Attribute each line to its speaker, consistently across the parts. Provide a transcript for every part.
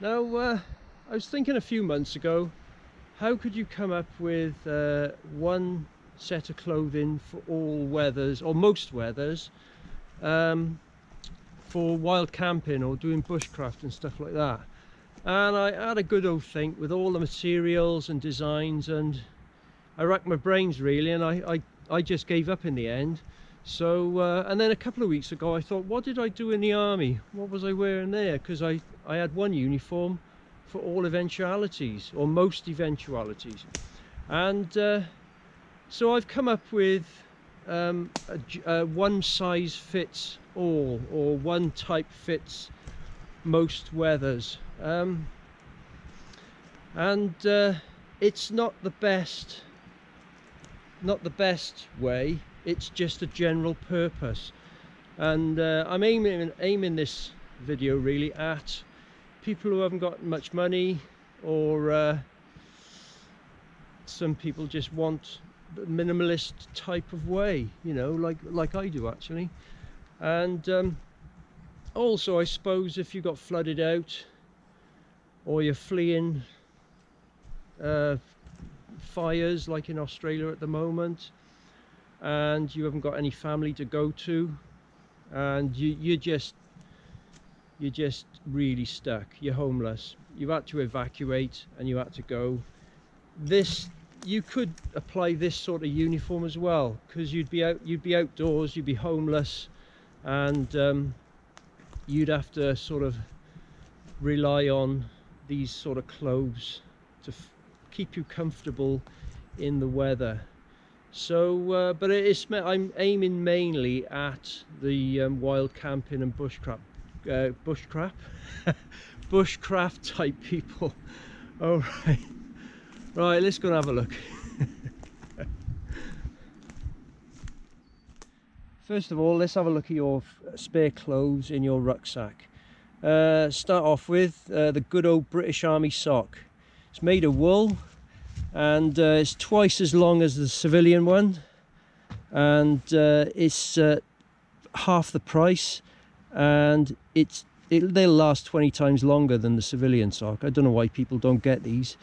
Speaker 1: Now, I was thinking a few months ago, how could you come up with one set of clothing for all weathers, or most weathers, for wild camping or doing bushcraft and stuff like that? And I had a good old think with all the materials and designs, and I racked my brains really, and I just gave up in the end. So and then a couple of weeks ago I thought, what did I do in the army? What was I wearing there? Because I had one uniform for all eventualities, or most eventualities. And so I've come up with a one size fits all, or one type fits most weathers. It's not the best way, it's just a general purpose. And I'm aiming this video really at people who haven't got much money, or some people just want the minimalist type of way, you know, like I do actually. And also, I suppose if you got flooded out, or you're fleeing fires like in Australia at the moment, and you haven't got any family to go to, and you're just really stuck, you're homeless, you've had to evacuate and you had to go, you could apply this sort of uniform as well, because you'd be outdoors, you'd be homeless, and you'd have to sort of rely on these sort of clothes to keep you comfortable in the weather. So but I'm aiming mainly at the wild camping and bushcraft type people. All right, let's go and have a look. First of all, let's have a look at your spare clothes in your rucksack. Start off with the good old British Army sock. It's made of wool, and it's twice as long as the civilian one, and it's half the price, and they'll last 20 times longer than the civilian sock. I don't know why people don't get these.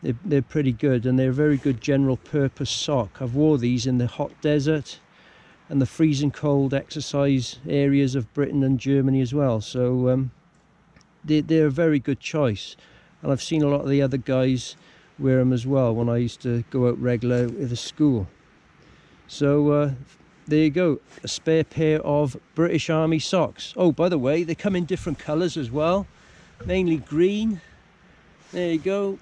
Speaker 1: They're pretty good, and they're a very good general purpose sock. I've wore these in the hot desert and the freezing cold exercise areas of Britain and Germany as well, so they're a very good choice. And I've seen a lot of the other guys wear them as well when I used to go out regular with the school. So there you go, a spare pair of British Army socks. Oh, by the way, they come in different colours as well, mainly green. There you go,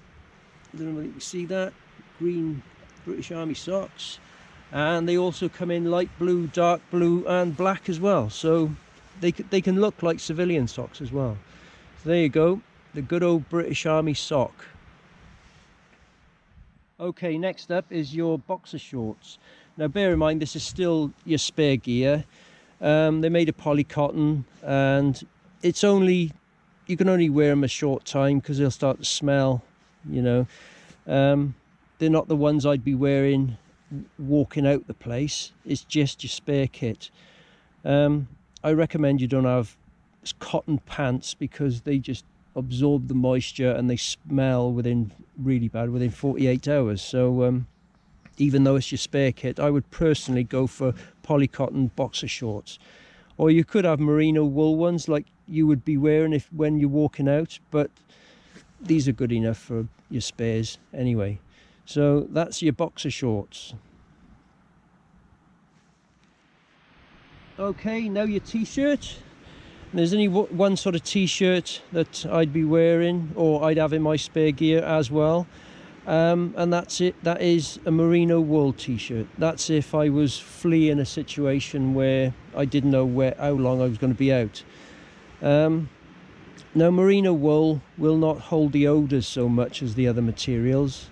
Speaker 1: I don't know if you can see that, green British Army socks. And they also come in light blue, dark blue and black as well, so they can look like civilian socks as well. So there you go, the good old British Army sock. Okay, next up is your boxer shorts. Now bear in mind, this is still your spare gear. They're made of polycotton, and you can only wear them a short time because they'll start to smell, you know. They're not the ones I'd be wearing walking out the place. It's just your spare kit. I recommend you don't have cotton pants, because they just absorb the moisture and they smell really bad within 48 hours. So even though it's your spare kit, I would personally go for polycotton boxer shorts, or you could have merino wool ones like you would be wearing when you're walking out, but these are good enough for your spares anyway. So that's your boxer shorts. Okay, now your t-shirt. There's only one sort of t-shirt that I'd be wearing, or I'd have in my spare gear as well, and that's it. That is a merino wool t-shirt. That's if I was fleeing a situation where I didn't know how long I was going to be out. Now merino wool will not hold the odours so much as the other materials,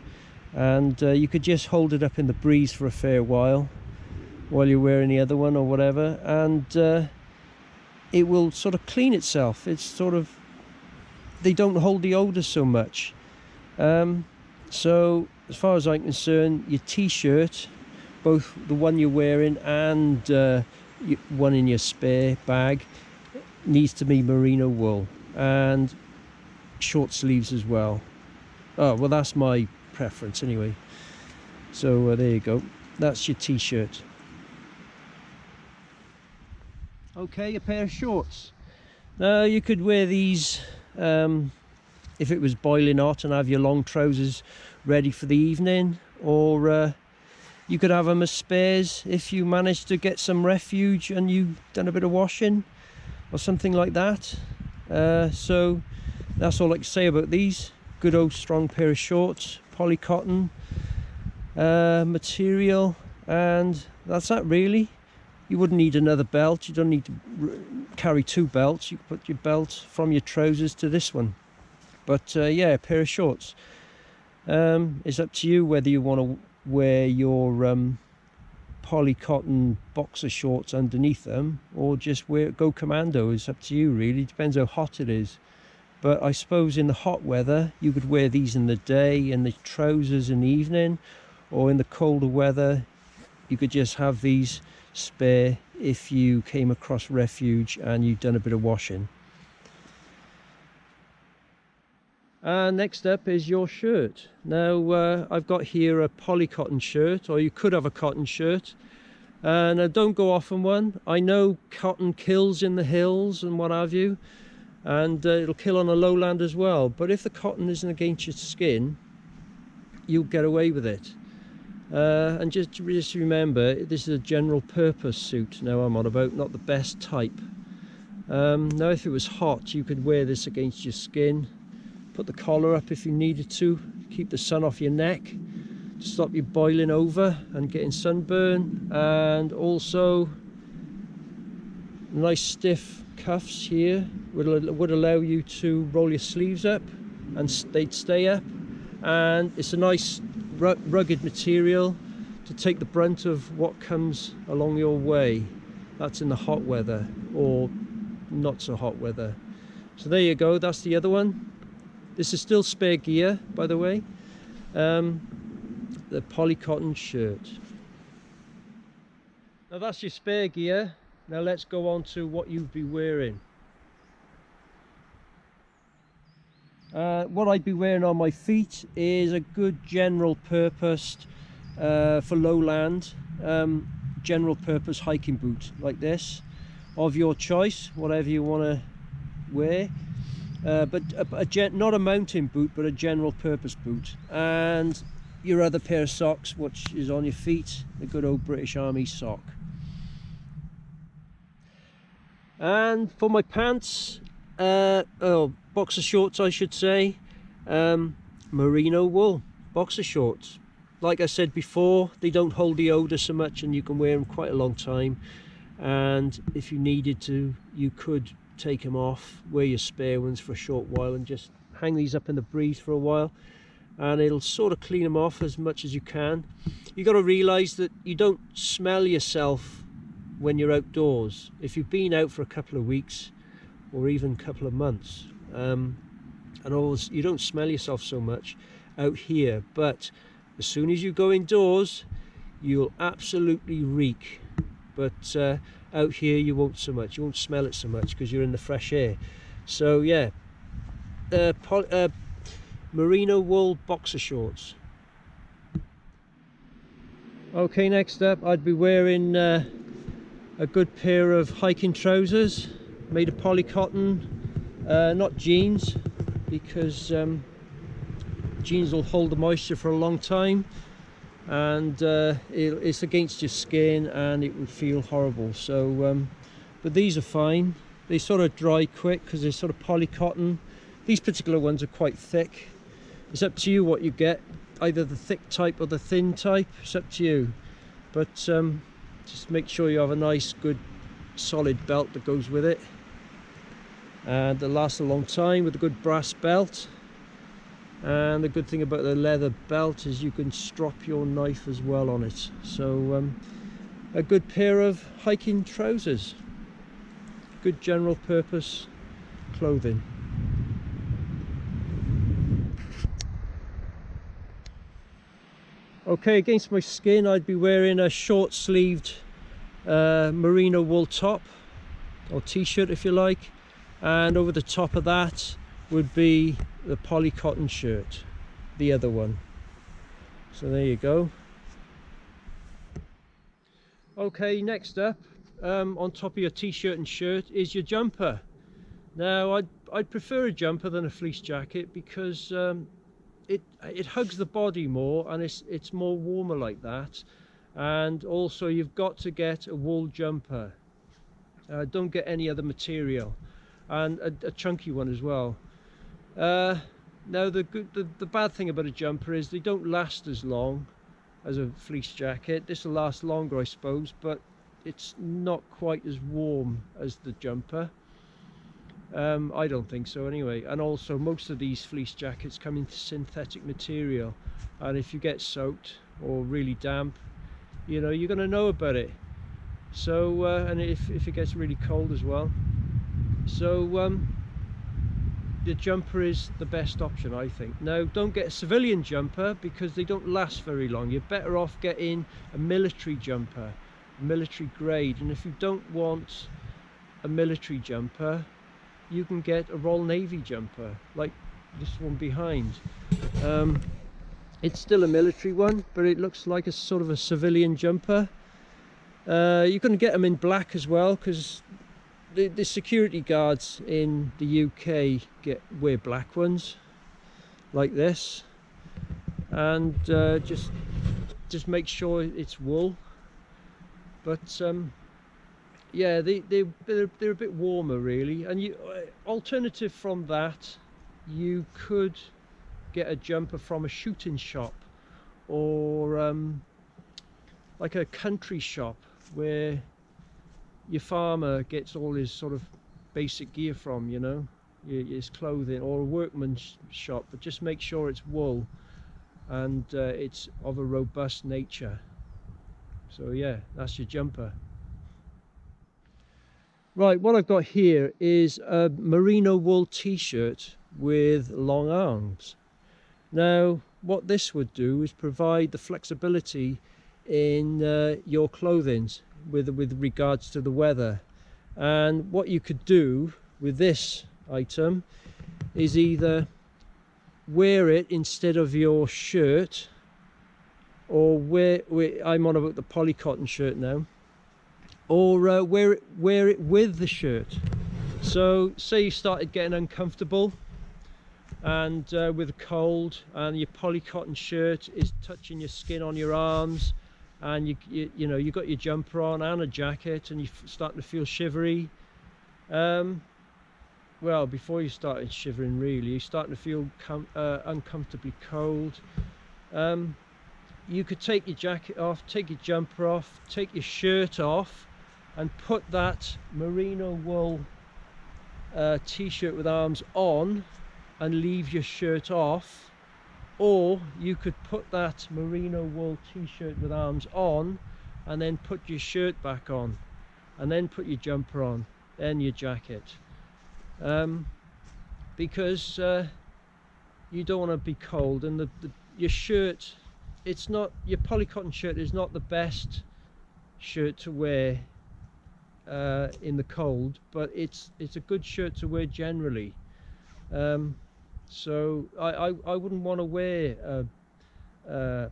Speaker 1: and you could just hold it up in the breeze for a fair while you're wearing the other one or whatever, and it will sort of clean itself. It's sort of, they don't hold the odours so much. So as far as I'm concerned, your t-shirt, both the one you're wearing and one in your spare bag, needs to be merino wool. And short sleeves as well. Oh, well, that's my preference anyway. So there you go, that's your t-shirt. Okay, a pair of shorts. Now you could wear these if it was boiling hot and have your long trousers ready for the evening, or you could have them as spares if you managed to get some refuge and you've done a bit of washing or something like that. So that's all I can say about these. Good old strong pair of shorts, polycotton material, and that's that really. You wouldn't need another belt. You don't need to carry two belts. You can put your belt from your trousers to this one. But yeah, a pair of shorts. It's up to you whether you want to wear your polycotton boxer shorts underneath them, or just go commando. It's up to you really. Depends how hot it is. But I suppose in the hot weather you could wear these in the day and the trousers in the evening, or in the colder weather you could just have these spare if you came across refuge and you've done a bit of washing. And next up is your shirt. Now I've got here a polycotton shirt, or you could have a cotton shirt, and don't go off on one. I know cotton kills in the hills and what have you, and it'll kill on a lowland as well, but if the cotton isn't against your skin, you'll get away with it. And just remember, this is a general purpose suit now I'm on about, not the best type. Now if it was hot, you could wear this against your skin, put the collar up if you needed to, keep the sun off your neck, to stop you boiling over and getting sunburn, and also nice stiff cuffs here would allow you to roll your sleeves up and they'd stay up, and it's a nice rugged material to take the brunt of what comes along your way. That's in the hot weather or not so hot weather. So there you go, that's the other one. This is still spare gear, by the way. The polycotton shirt. Now that's your spare gear. Now let's go on to what you'd be wearing. What I'd be wearing on my feet is a good general purpose for lowland, general purpose hiking boot like this, of your choice, whatever you want to wear. But not a mountain boot, but a general purpose boot. And your other pair of socks, which is on your feet, the good old British Army sock. And for my pants, boxer shorts I should say, merino wool boxer shorts. Like I said before, they don't hold the odour so much and you can wear them quite a long time, and if you needed to you could take them off, wear your spare ones for a short while and just hang these up in the breeze for a while, and it'll sort of clean them off as much as you can. You got to realise that you don't smell yourself when you're outdoors. If you've been out for a couple of weeks or even a couple of months, and always, you don't smell yourself so much out here, but as soon as you go indoors you'll absolutely reek. But out here you won't so much, you won't smell it so much because you're in the fresh air. So yeah, merino wool boxer shorts. Okay, next up I'd be wearing a good pair of hiking trousers made of polycotton, not jeans, because jeans will hold the moisture for a long time, and it's against your skin and it would feel horrible. So but these are fine. They sort of dry quick because they're sort of polycotton. These particular ones are quite thick. It's up to you what you get, either the thick type or the thin type. It's up to you, but just make sure you have a nice good solid belt that goes with it, and they'll last a long time with a good brass belt. And the good thing about the leather belt is you can strop your knife as well on it. So a good pair of hiking trousers, good general purpose clothing. Okay, against my skin I'd be wearing a short sleeved merino wool top, or t-shirt if you like, and over the top of that would be the polycotton shirt, the other one. So there you go. Okay, next up, on top of your t-shirt and shirt is your jumper. Now I'd prefer a jumper than a fleece jacket because it hugs the body more, and it's more warmer like that. And also you've got to get a wool jumper. Don't get any other material, and a chunky one as well. Now the bad thing about a jumper is they don't last as long as a fleece jacket. This will last longer, I suppose, but it's not quite as warm as the jumper. I don't think so anyway. And also most of these fleece jackets come in synthetic material, and if you get soaked or really damp, you know, you're going to know about it. So and if it gets really cold as well. So the jumper is the best option, I think. Now, don't get a civilian jumper because they don't last very long. You're better off getting a military jumper, military grade. And if you don't want a military jumper, you can get a Royal Navy jumper, like this one behind. It's still a military one, but it looks like a sort of a civilian jumper. You can get them in black as well, because the security guards in the UK wear black ones like this, and just make sure it's wool. But yeah, they're a bit warmer really. And alternative from that, you could get a jumper from a shooting shop, or like a country shop where your farmer gets all his sort of basic gear from, you know, his clothing, or a workman's shop. But just make sure it's wool and it's of a robust nature. So yeah, that's your jumper. Right, what I've got here is a merino wool t-shirt with long arms. Now, what this would do is provide the flexibility in your clothing with regards to the weather. And what you could do with this item is either wear it instead of your shirt, or I'm on about the polycotton shirt now, or wear it with the shirt. So say you started getting uncomfortable and with a cold, and your polycotton shirt is touching your skin on your arms, and you know, you got your jumper on and a jacket, and you're starting to feel shivery. Well, before you started shivering really, you're starting to feel uncomfortably cold. You could take your jacket off, take your jumper off, take your shirt off, and put that merino wool t-shirt with arms on and leave your shirt off. Or you could put that merino wool t-shirt with arms on and then put your shirt back on, and then put your jumper on, then your jacket. Because you don't want to be cold, and your shirt, it's not, your polycotton shirt is not the best shirt to wear in the cold, but it's a good shirt to wear generally. So I wouldn't want to wear a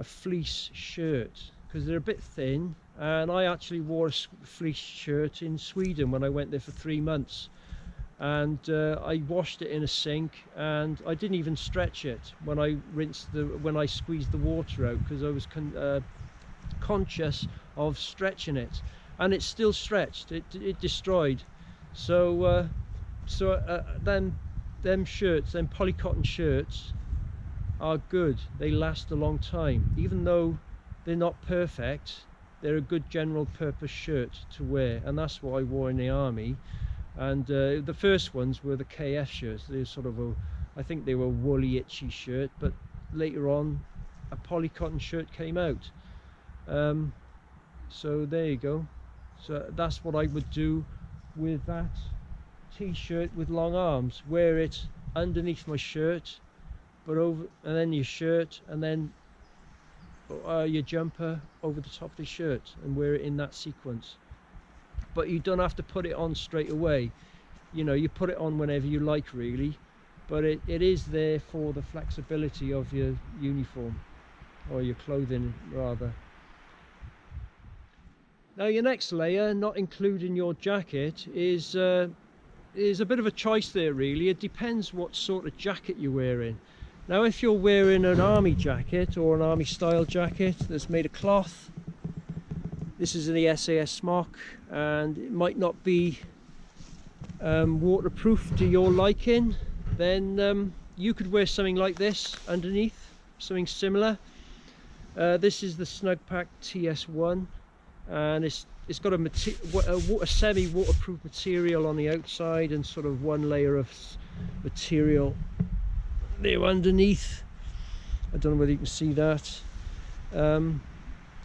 Speaker 1: fleece shirt because they're a bit thin. And I actually wore a fleece shirt in Sweden when I went there for 3 months, and I washed it in a sink, and I didn't even stretch it when I squeezed the water out, because I was conscious of stretching it, and it still stretched. It destroyed. So them polycotton shirts are good. They last a long time, even though they're not perfect. They're a good general purpose shirt to wear, and that's what I wore in the army. And the first ones were the KF shirts. They were sort of I think they were woolly, itchy shirt, but later on a polycotton shirt came out. So there you go. So that's what I would do with that t-shirt with long arms. Wear it underneath my shirt, but over, and then your shirt, and then your jumper over the top of the shirt, and wear it in that sequence. But you don't have to put it on straight away. You know, you put it on whenever you like really. but it is there for the flexibility of your uniform, or your clothing rather. Now your next layer, not including your jacket, is a bit of a choice there really. It depends what sort of jacket you're wearing. Now if you're wearing an army jacket or an army style jacket that's made of cloth, this is the SAS smock, and it might not be waterproof to your liking, then you could wear something like this underneath, something similar. This is the Snugpak TS1, and it's got a semi-waterproof material on the outside and sort of one layer of material there underneath. I don't know whether you can see that.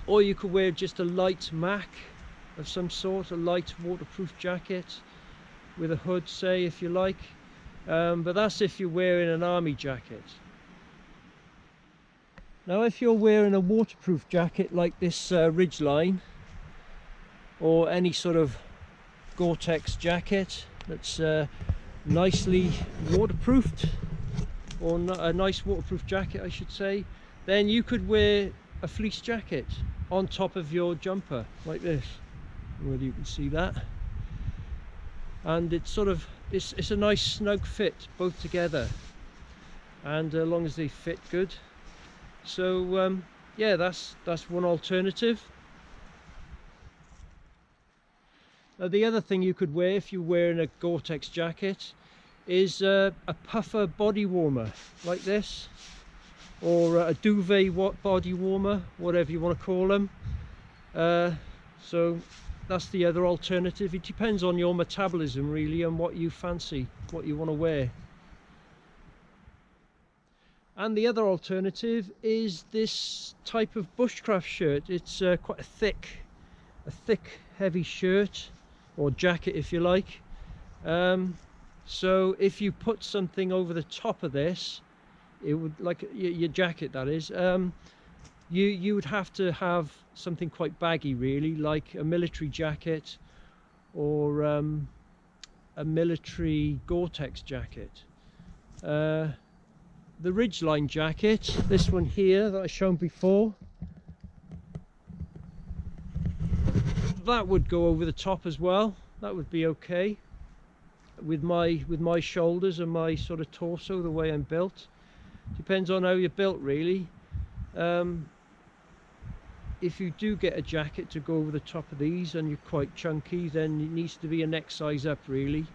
Speaker 1: Or you could wear just a light MAC of some sort, a light waterproof jacket with a hood, say, if you like. But that's if you're wearing an army jacket. Now if you're wearing a waterproof jacket like this Ridgeline, or any sort of Gore-Tex jacket that's nicely waterproofed, or a nice waterproof jacket I should say, then you could wear a fleece jacket on top of your jumper like this. I don't know whether you can see that. And it's sort of, it's a nice snug fit both together, and as long as they fit good. So yeah, that's one alternative. Now the other thing you could wear if you're wearing a Gore-Tex jacket is a puffer body warmer like this, or a duvet body warmer, whatever you want to call them. So that's the other alternative. It depends on your metabolism really, and what you fancy, what you want to wear. And the other alternative is this type of bushcraft shirt. It's quite a thick heavy shirt, or jacket if you like. So if you put something over the top of this, it would, like your jacket that is, you would have to have something quite baggy really, like a military jacket, or a military Gore-Tex jacket. The Ridgeline jacket, this one here that I shown before, that would go over the top as well. That would be okay with my shoulders and my sort of torso, the way I'm built. Depends on how you're built really. If you do get a jacket to go over the top of these and you're quite chunky, then it needs to be a neck size up really.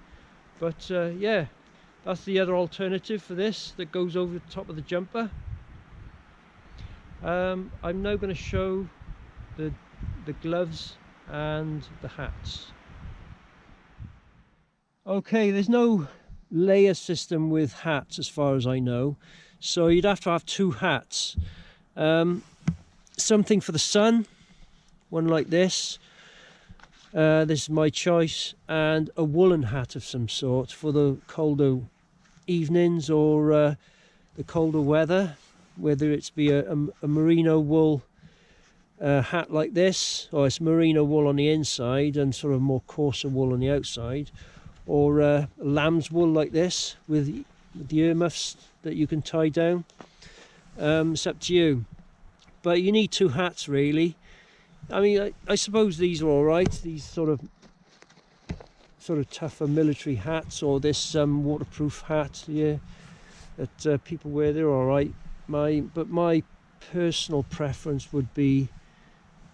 Speaker 1: But yeah, that's the other alternative for this, that goes over the top of the jumper. I'm now going to show the gloves and the hats. Okay, there's no layer system with hats as far as I know, so you'd have to have two hats. Something for the sun, one like this. This is my choice, and a woolen hat of some sort for the colder evenings, or the colder weather, whether it's be a merino wool hat like this, or it's merino wool on the inside and sort of more coarser wool on the outside, or lamb's wool like this with the earmuffs that you can tie down. It's up to you, but you need two hats really. I mean, I suppose these are all right, these sort of tougher military hats, or this waterproof hat here that people wear, they're all right. But my personal preference would be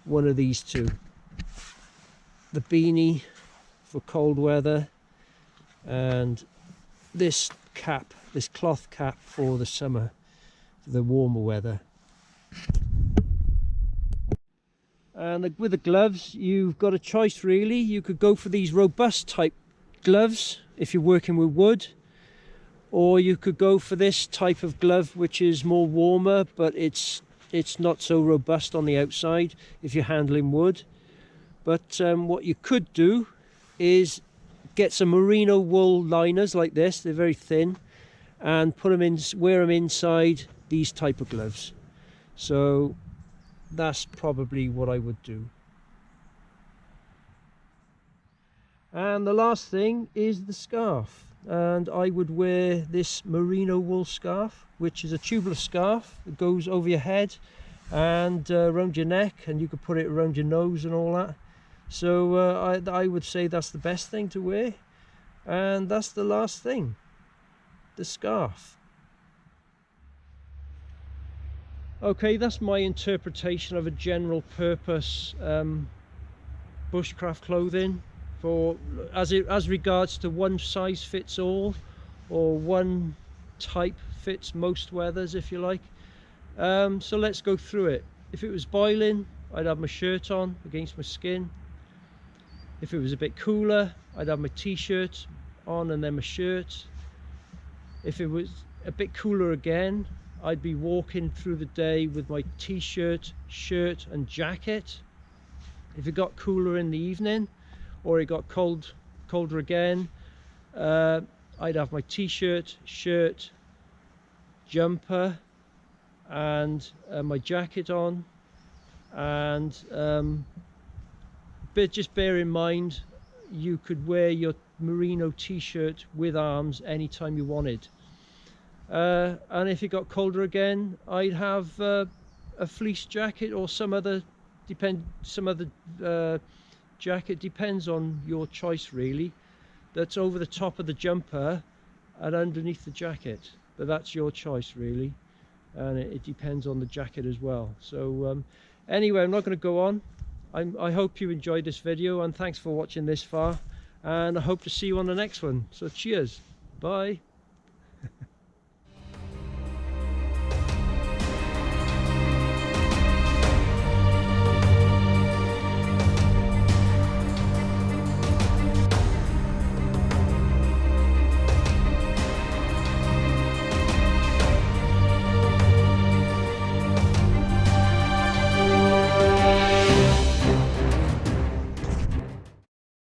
Speaker 1: one of these two. The beanie for cold weather, and this cap, this cloth cap for the summer, for the warmer weather. And with the gloves, you've got a choice really. You could go for these robust type gloves if you're working with wood, or you could go for this type of glove which is more warmer, but it's not so robust on the outside if you're handling wood. But what you could do is get some merino wool liners like this, they're very thin, and put them in, wear them inside these type of gloves. So that's probably what I would do. And the last thing is the scarf. and I would wear this merino wool scarf, which is a tubeless scarf that goes over your head and around your neck, and you could put it around your nose and all that. So I would say that's the best thing to wear. And that's the last thing, the scarf. Okay, that's my interpretation of a general purpose bushcraft clothing, for as regards to one size fits all, or one type fits most weathers, if you like. So let's go through it. If it was boiling, I'd have my shirt on against my skin. If it was a bit cooler, I'd have my t-shirt on and then my shirt. If it was a bit cooler again, I'd be walking through the day with my t-shirt, shirt and jacket. If it got cooler in the evening, or it got colder again, I'd have my t-shirt, shirt, jumper and my jacket on. And but just bear in mind, you could wear your merino t-shirt with arms anytime you wanted. And if it got colder again, I'd have a fleece jacket or some other jacket, depends on your choice really, that's over the top of the jumper and underneath the jacket. But that's your choice really, and it depends on the jacket as well. So anyway, I'm not going to go on. I hope you enjoyed this video, and thanks for watching this far, and I hope to see you on the next one. So cheers, bye.